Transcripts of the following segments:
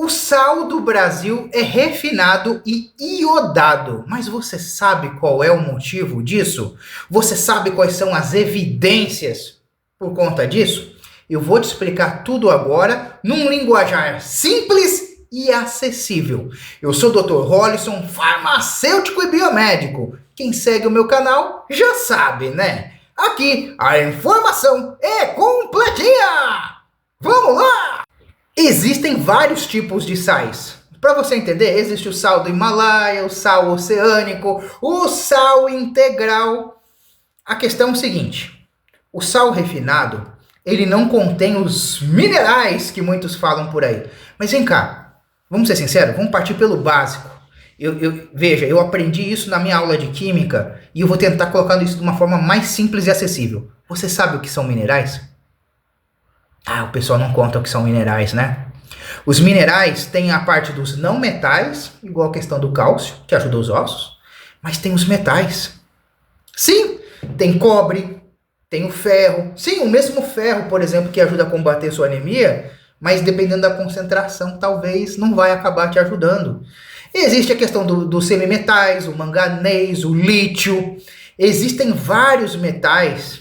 O sal do Brasil é refinado e iodado, mas você sabe qual é o motivo disso? Você sabe quais são as evidências por conta disso? Eu vou te explicar tudo agora num linguajar simples e acessível. Eu sou o Dr. Rolison, farmacêutico e biomédico. Quem segue o meu canal já sabe, né? Aqui a informação é completinha! Vamos lá! Existem vários tipos de sais. Para você entender, existe o sal do Himalaia, o sal oceânico, o sal integral. A questão é o seguinte: o sal refinado, ele não contém os minerais que muitos falam por aí. Mas vem cá, vamos ser sinceros, vamos partir pelo básico. Veja, eu aprendi isso na minha aula de química e eu vou tentar colocar isso de uma forma mais simples e acessível. Você sabe o que são minerais? Ah, o pessoal não conta o que são minerais, né? Os minerais têm a parte dos não metais, igual a questão do cálcio, que ajuda os ossos, mas tem os metais. Sim, tem cobre, tem o ferro. Sim, o mesmo ferro, por exemplo, que ajuda a combater sua anemia, mas dependendo da concentração, talvez não vai acabar te ajudando. Existe a questão dos semimetais, o manganês, o lítio. Existem vários metais,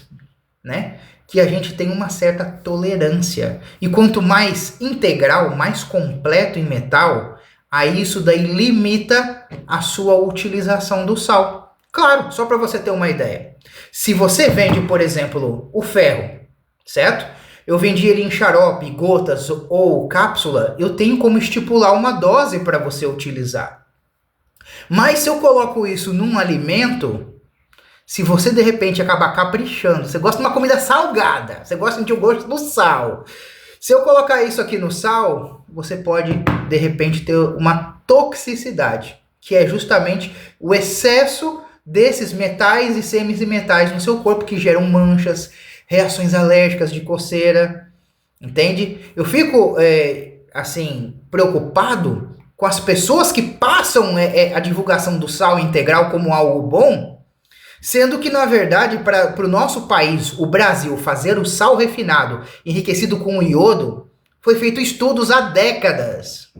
né, que a gente tem uma certa tolerância. E quanto mais integral, mais completo em metal, aí isso daí limita a sua utilização do sal. Claro, só para você ter uma ideia. Se você vende, por exemplo, o ferro, certo? Eu vendi ele em xarope, gotas ou cápsula, eu tenho como estipular uma dose para você utilizar. Mas se eu coloco isso num alimento, se você de repente acabar caprichando, você gosta de uma comida salgada, você gosta de sentir o gosto do sal. Se eu colocar isso aqui no sal, você pode de repente ter uma toxicidade, que é justamente o excesso desses metais e semimetais no seu corpo que geram manchas, reações alérgicas de coceira, entende? Eu fico, assim, preocupado com as pessoas que passam a divulgação do sal integral como algo bom, sendo que, na verdade, para o nosso país, o Brasil, fazer o sal refinado enriquecido com iodo, foi feito estudos há décadas.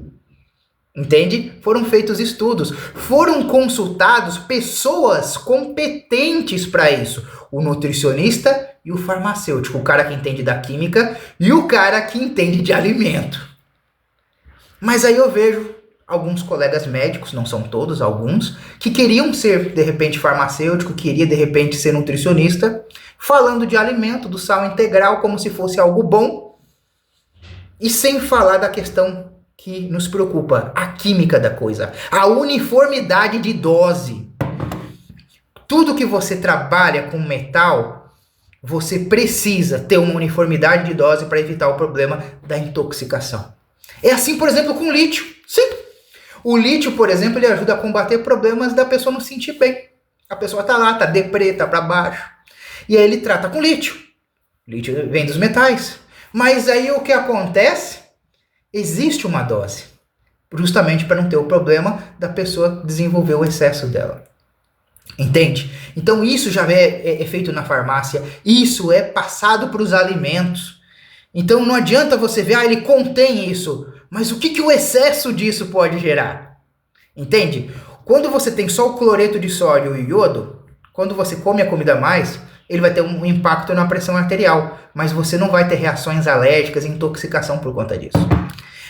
Entende? Foram feitos estudos, foram consultados pessoas competentes para isso. O nutricionista e o farmacêutico, o cara que entende da química e o cara que entende de alimento. Mas aí eu vejo alguns colegas médicos, não são todos, alguns, que queriam ser, de repente, farmacêutico, queria, de repente, ser nutricionista, falando de alimento, do sal integral, como se fosse algo bom, e sem falar da questão que nos preocupa, a química da coisa, a uniformidade de dose. Tudo que você trabalha com metal, você precisa ter uma uniformidade de dose para evitar o problema da intoxicação. É assim, por exemplo, com lítio. Sim. O lítio, por exemplo, ele ajuda a combater problemas da pessoa não se sentir bem. A pessoa tá lá, tá deprê, tá para baixo. E aí ele trata com lítio. Lítio vem dos metais. Mas aí o que acontece? Existe uma dose, justamente para não ter o problema da pessoa desenvolver o excesso dela. Entende? Então isso já é feito na farmácia, isso é passado para os alimentos. Então não adianta você ver, ele contém isso, mas o que o excesso disso pode gerar? Entende? Quando você tem só o cloreto de sódio e o iodo, quando você come a comida a mais, ele vai ter um impacto na pressão arterial, mas você não vai ter reações alérgicas e intoxicação por conta disso.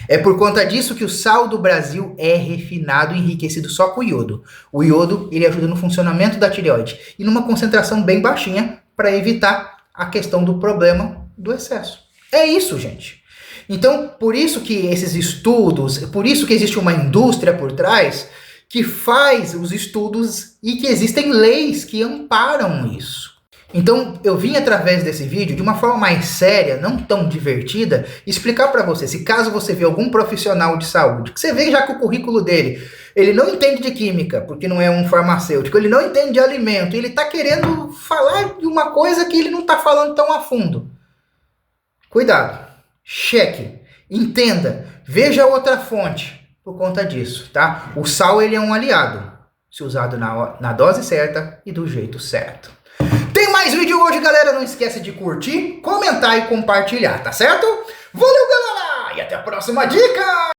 É por conta disso que o sal do Brasil é refinado e enriquecido só com iodo. O iodo, ele ajuda no funcionamento da tireoide e numa concentração bem baixinha para evitar a questão do problema do excesso. É isso, gente. Então, por isso que esses estudos, por isso que existe uma indústria por trás que faz os estudos e que existem leis que amparam isso. Então, eu vim através desse vídeo, de uma forma mais séria, não tão divertida, explicar para você, se caso você vê algum profissional de saúde, que você vê já que o currículo dele, ele não entende de química, porque não é um farmacêutico, ele não entende de alimento, ele está querendo falar de uma coisa que ele não está falando tão a fundo. Cuidado, cheque, entenda, veja outra fonte por conta disso, tá? O sal, ele é um aliado, se usado na dose certa e do jeito certo. Tem mais vídeo hoje, galera. Não esquece de curtir, comentar e compartilhar, tá certo? Valeu, galera! E até a próxima dica!